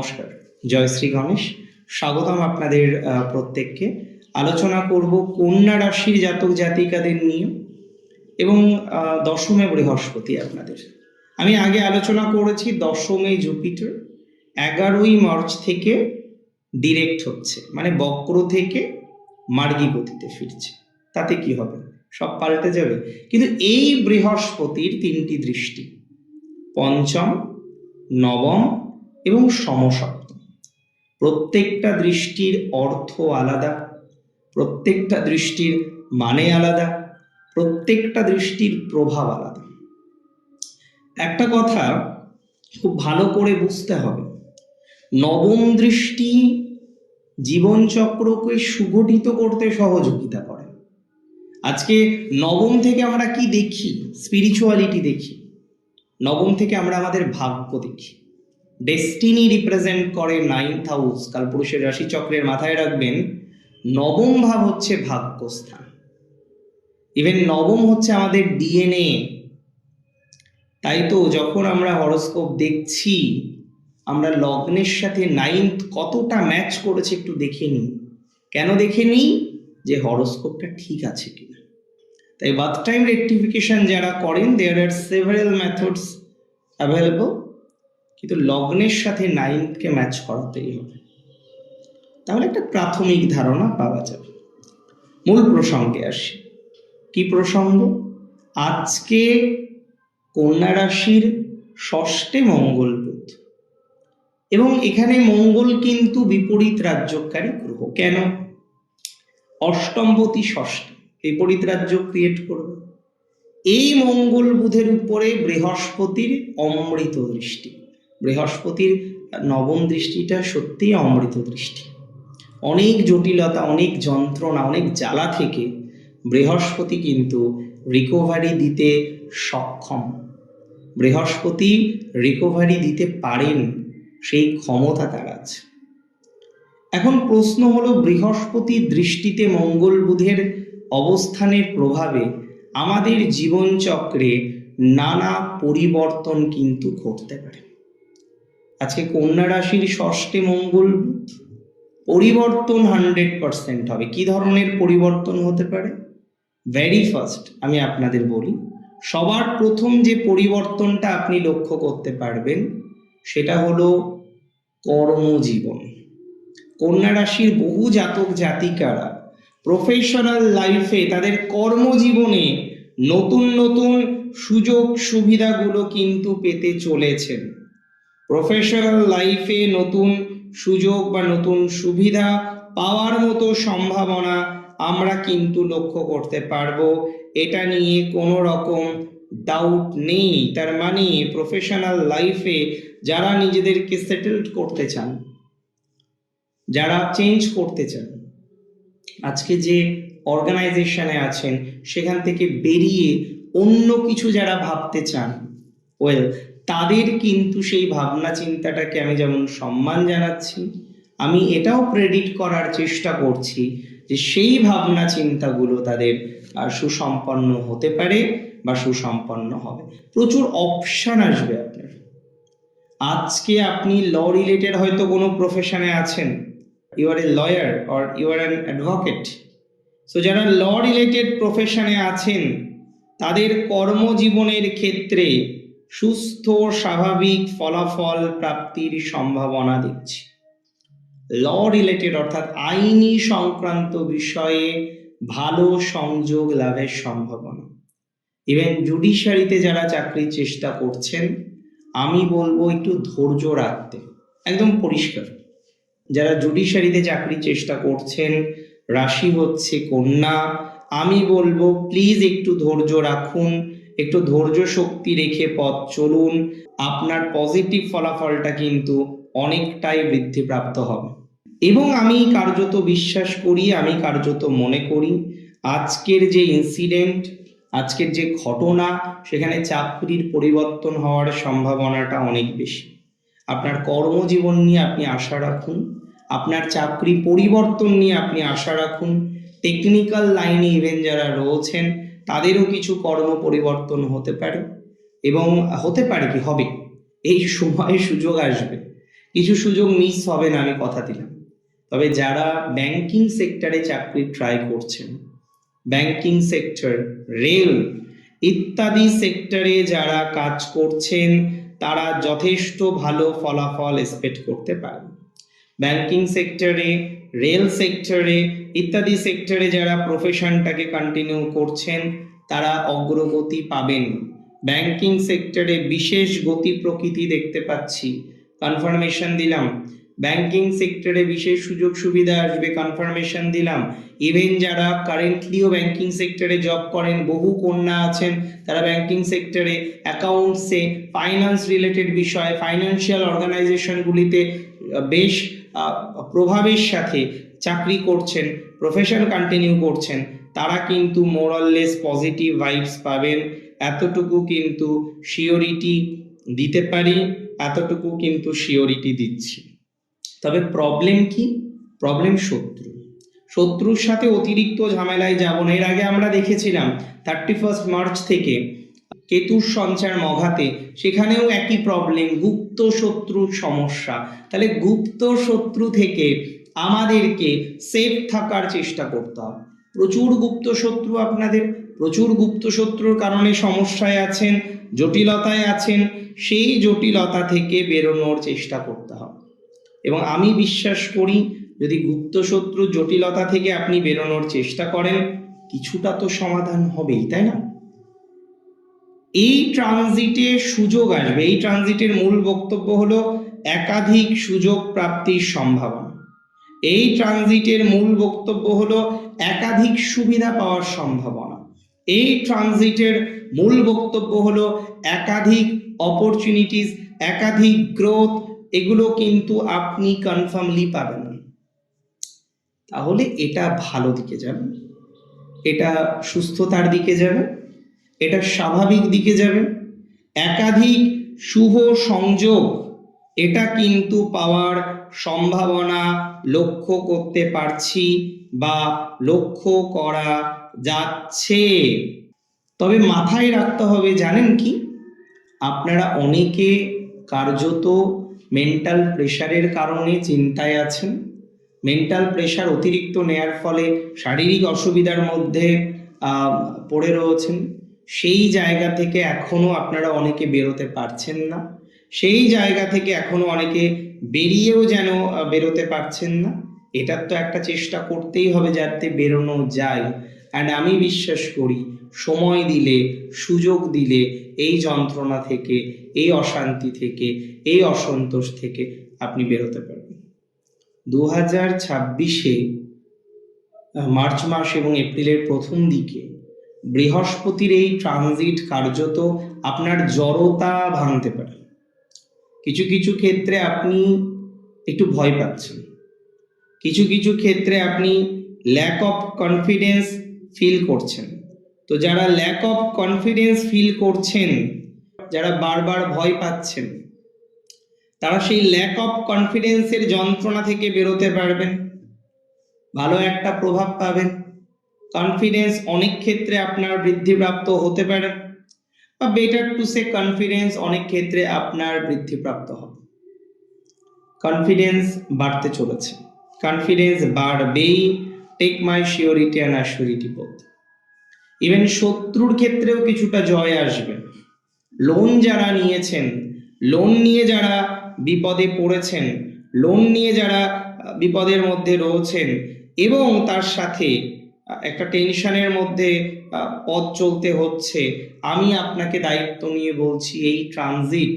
নমস্কার, জয় শ্রী গণেশ। স্বাগতম আপনাদের প্রত্যেককে। আলোচনা করব কন্যা রাশির জাতক জাতিকাদের নিয়ে এবং দশমে বৃহস্পতি আপনাদের। আমি আগে আলোচনা করেছি দশমে জুপিটার 11ই মার্চ থেকে ডিরেক্ট হচ্ছে, মানে বক্র থেকে মার্গী গতিতে ফিরছে। তাতে কি হবে? সব পাল্টে যাবে। কিন্তু এই বৃহস্পতির তিনটি দৃষ্টি, পঞ্চম, নবম এবং সমসপ্তম, প্রত্যেকটা দৃষ্টির অর্থ আলাদা, প্রত্যেকটা দৃষ্টির মানে আলাদা, প্রত্যেকটা দৃষ্টির প্রভাব আলাদা। একটা কথা খুব ভালো করে বুঝতে হবে, নবম দৃষ্টি জীবনচক্রকে সুগঠিত করতে সহযোগিতা করে। আজকে নবম থেকে আমরা কি দেখি? স্পিরিচুয়ালিটি দেখি। নবম থেকে আমরা আমাদের ভাগ্য দেখি। ডেস্টিনি রিপ্রেজেন্ট করে 9th হাউস। কালপুরুষের রাশি চক্রের মাথায় রাখবেন, নবম ভাব হচ্ছে ভাগ্যস্থান। ইভেন নবম হচ্ছে আমাদের ডিএনএ। তাই তো যখন আমরা হরোস্কোপ দেখছি, আমরা লগ্নের সাথে 9th কতটা ম্যাচ করেছে একটু দেখে নিই। কেন দেখে নিই? যে হরোস্কোপটা ঠিক আছে কিনা। তাই বার্থ টাইম রেকটিফিকেশন যারা করেন, দেয়ার আর সেভারাল মেথডস অ্যাভেলেবল, কিন্তু লগ্নের সাথে 9th ম্যাচ করাতেই হবে। তাহলে একটা প্রাথমিক ধারণা পাওয়া যাবে। মূল প্রসঙ্গে আসি। কি প্রসঙ্গ? আজকে কন্যা রাশির ষষ্ঠে মঙ্গল বুধ, এবং এখানে মঙ্গল কিন্তু বিপরীত রাজ্যকারী গ্রহ। কেন? অষ্টমপতি ষষ্ঠে বিপরীত রাজ্য ক্রিয়েট করবে। এই মঙ্গল বুধের উপরে বৃহস্পতির অমৃত দৃষ্টি। বৃহস্পতির নবম দৃষ্টিটা সত্যিই অমৃত দৃষ্টি। অনেক জটিলতা, অনেক যন্ত্রণা, অনেক জ্বালা থেকে বৃহস্পতি কিন্তু রিকভারি দিতে সক্ষম। বৃহস্পতি রিকভারি দিতে পারেন, সেই ক্ষমতা তার আছে। এখন প্রশ্ন হলো, বৃহস্পতি দৃষ্টিতে মঙ্গল বুধের অবস্থানের প্রভাবে আমাদের জীবনচক্রে নানা পরিবর্তন কিন্তু ঘটতে পারে। আজকে কন্যা রাশির ষষ্ঠে মঙ্গল বুধ, পরিবর্তন 100% হবে। কি ধরনের পরিবর্তন হতে পারে? ভেরি ফার্স্ট আমি আপনাদের বলি, সবার প্রথম যে পরিবর্তনটা আপনি লক্ষ্য করতে পারবেন সেটা হলো কর্মজীবন। কন্যা রাশির বহু জাতক জাতিকারা প্রফেশনাল লাইফে, তাদের কর্মজীবনে নতুন নতুন সুযোগ সুবিধাগুলো কিন্তু পেতে চলেছেন। প্রফেশনাল লাইফে নতুন সুযোগ বা নতুন সুবিধা পাওয়ার মতো সম্ভাবনা আমরা কিন্তু লক্ষ্য করতে পারবো। এটা নিয়ে কোনো রকম ডাউট নেই। তার মানে প্রফেশনাল লাইফে যারা নিজেদেরকে সেটেলড করতে চান, যারা চেঞ্জ করতে চান, আজকে যে অর্গানাইজেশনে আছেন সেখান থেকে বেরিয়ে অন্য কিছু যারা ভাবতে চান, তাদের কিন্তু সেই ভাবনা চিন্তাটাকে আমি যেমন সম্মান জানাচ্ছি, আমি এটাও প্রেডিক্ট করার চেষ্টা করছি যে সেই ভাবনা চিন্তাগুলো তাদের সুসম্পন্ন হতে পারে বা সুসম্পন্ন হবে। প্রচুর অপশন আসবে আপনার। আজকে আপনি ল রিলেটেড হয়তো কোনো প্রফেশনে আছেন, you are a lawyer or you are an advocate. So যারা ল রিলেটেড প্রফেশনে আছেন, তাদের কর্মজীবনের ক্ষেত্রে সুস্থ স্বাভাবিক ফলাফল প্রাপ্তির সম্ভাবনা দেখছি। ল রিলেটেড অর্থাৎ আইনি সংক্রান্ত বিষয়ে ভালো সংযোগ লাভের সম্ভাবনা। ইভেন জুডিশিয়ারিতে যারা চাকরির চেষ্টা করছেন, আমি বলবো একটু ধৈর্য রাখতে। একদম পরিষ্কার, যারা জুডিশিয়ারিতে চাকরির চেষ্টা করছেন, রাশি হচ্ছে কন্যা, আমি বলবো প্লিজ একটু ধৈর্য রাখুন, একটু ধৈর্য শক্তি রেখে পথ চলুন। আপনার পজিটিভ ফলাফলটা কিন্তু অনেকটাই বৃদ্ধিপ্রাপ্ত হবে। এবং আমি কার্যত বিশ্বাস করি, আমি কার্যত মনে করি, আজকের যে ইনসিডেন্ট, আজকের যে ঘটনা, সেখানে চাকরির পরিবর্তন হওয়ার সম্ভাবনাটা অনেক বেশি। আপনার কর্মজীবন নিয়ে আপনি আশা রাখুন, আপনার চাকরি পরিবর্তন নিয়ে আপনি আশা রাখুন। টেকনিক্যাল লাইনে ইভেন যারা রয়েছেন, তাদেরও কিছু কর্ম পরিবর্তন হতে পারে, এবং হতে পারে কি হবে, এই সময়ে সুযোগ আসবে। কিছু সুযোগ মিস হবে না, আমি কথা দিলাম। তবে যারা ব্যাংকিং সেক্টরে চাকরি ট্রাই করছেন, ব্যাংকিং সেক্টর, রেল ইত্যাদি সেক্টরে যারা কাজ করছেন, তারা যথেষ্ট ভালো ফলাফল এক্সপেক্ট করতে পারেন। ব্যাংকিং সেক্টরে, রেল সেক্টরে ইত্যাদি সেক্টরে যারা প্রফেশনটাকে কন্টিনিউ করছেন, তারা অগ্রগতি পাবেন। ব্যাংকিং সেক্টরে বিশেষ গতি প্রকৃতি দেখতে পাচ্ছি, কনফার্মেশন দিলাম। ব্যাংকিং সেক্টরে বিশেষ সুযোগ সুবিধা আসবে, কনফার্মেশন দিলাম। ইভেন যারা কারেন্টলিও ব্যাংকিং সেক্টরে জব করেন, বহু কন্যা আছেন তারা ব্যাংকিং সেক্টরে অ্যাকাউন্টসে, ফাইন্যান্স রিলেটেড বিষয়, ফাইন্যান্সিয়াল অর্গানাইজেশনগুলিতে বেশ প্রভাবের সাথে চাকরি করছেন, প্রফেশন কন্টিনিউ করছেন, তারা কিন্তু মোরাললেস পজিটিভ ভাইবস পাবেন। এতটুকু কিন্তু শিওরিটি দিতে পারি, এতটুকু কিন্তু শিওরিটি দিচ্ছি। তবে প্রবলেম কি? প্রবলেম শত্রুর সাথে অতিরিক্ত ঝামেলায় যাব না। এর আগে আমরা দেখেছিলাম 31 মার্চ থেকে কেতুর সঞ্চার মঘাতে, সেখানেও একই প্রবলেম, গুপ্ত শত্রুর সমস্যা। তাহলে গুপ্ত শত্রু থেকে আমাদেরকে সেফ থাকার চেষ্টা করতে হবে। প্রচুর গুপ্ত শত্রু আপনাদের, প্রচুর গুপ্ত শত্রুর কারণে সমস্যায় আছেন, জটিলতায় আছেন, সেই জটিলতা থেকে বেরোনোর চেষ্টা করতে হবে। এবং আমি বিশ্বাস করি, যদি গুপ্ত শত্রু জটিলতা থেকে আপনি বেরোনোর চেষ্টা করেন, কিছুটা তো সমাধান হবেই, তাই না? এই ট্রানজিটে সুযোগ আসবে। এই ট্রানজিটের মূল বক্তব্য হলো একাধিক সুযোগ প্রাপ্তির সম্ভাবনা। এই ট্রানজিটের মূল বক্তব্য হলো একাধিক সুবিধা পাওয়ার সম্ভাবনা। এই ট্রানজিটের মূল বক্তব্য হলো একাধিক অপরচুনিটিস, একাধিক গ্রোথ, এগুলো কিন্তু আপনি কনফার্মলি পাবেন। তাহলে এটা ভালো দিকে যাবে, এটা সুস্থতার দিকে যাবে, এটা স্বাভাবিক দিকে যাবে। একাধিক শুভ সংযোগ, এটা কিন্তু পাওয়ার সম্ভাবনা লক্ষ্য করতে পারছি বা লক্ষ্য করা যাচ্ছে। তবে মাথায় রাখতে হবে, জানেন কি, আপনারা অনেকে কার্যত মেন্টাল প্রেশারের কারণে চিন্তায় আছেন। মেন্টাল প্রেশার অতিরিক্ত নেয়ার ফলে শারীরিক অসুবিধার মধ্যে পড়ে রয়েছেন। সেই জায়গা থেকে এখনো আপনারা অনেকে বেরোতে পারছেন না, সেই জায়গা থেকে এখনো অনেকে বেরিয়েও যেন বেরোতে পারছেন না। এটার তো একটা চেষ্টা করতেই হবে যাতে বেরোনো যায়। অ্যান্ড আমি বিশ্বাস করি, সময় দিলে, সুযোগ দিলে এই যন্ত্রণা থেকে, এই অশান্তি থেকে, এই অসন্তোষ থেকে আপনি বেরোতে পারবেন। 2026-এ মার্চ মাস এবং এপ্রিলের প্রথম দিকে বৃহস্পতির এই ট্রানজিট কার্যত আপনার জড়তা ভাঙতে পারে। কিছু কিছু ক্ষেত্রে আপনি একটু ভয় পাচ্ছেন, কিছু কিছু ক্ষেত্রে আপনি ল্যাক অফ কনফিডেন্স ফিল করছেন। তো যারা ল্যাক অফ কনফিডেন্স ফিল করছেন, যারা বারবার ভয় পাচ্ছেন, তারা সেই ল্যাক অফ কনফিডেন্সের যন্ত্রণা থেকে বেরোতে পারবেন, ভালো একটা প্রভাব পাবেন। কনফিডেন্স অনেক ক্ষেত্রে আপনার বৃদ্ধিপ্রাপ্ত হতে পারে, বা বেটার টু সে কনফিডেন্স অনেক ক্ষেত্রে আপনার বৃদ্ধিপ্রাপ্ত হবে। কনফিডেন্স বাড়তে চলেছে, কনফিডেন্স বাড়বেই, take my surety and assurity both. Even শত্রুর ক্ষেত্রেও কিছুটা জয় আসবে। লোন যারা নিয়েছেন, লোন নিয়ে যারা বিপদে পড়েছেন, লোন নিয়ে যারা বিপদের মধ্যে রয়েছেন এবং তার সাথে একটা টেনশনের মধ্যে পথ চলতে হচ্ছে, আমি আপনাকে দায়িত্ব নিয়ে বলছি, এই ট্রানজিট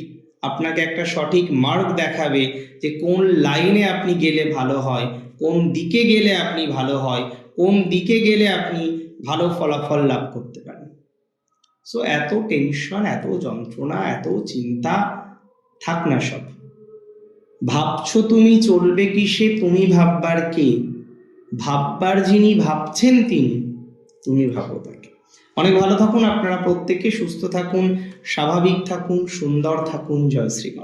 আপনাকে একটা সঠিক মার্গ দেখাবে যে কোন লাইনে আপনি গেলে ভালো হয়, কোন দিকে গেলে আপনি ভালো হয়, কোন দিকে গেলে আপনি ভালো ফলাফল লাভ করতে পারেন। সো এত টেনশন, এত যন্ত্রণা, এত চিন্তা থাক না সব। ভাবছো তুমি, চলবে কিসে, তুমি ভাববার কে, ভাববার যিনি ভাবছেন তিনি, তুমি ভাবো তাকে। অনেক ভালো থাকুন আপনারা প্রত্যেকে, সুস্থ থাকুন, স্বাভাবিক থাকুন, সুন্দর থাকুন। জয় শ্রী গণেশ।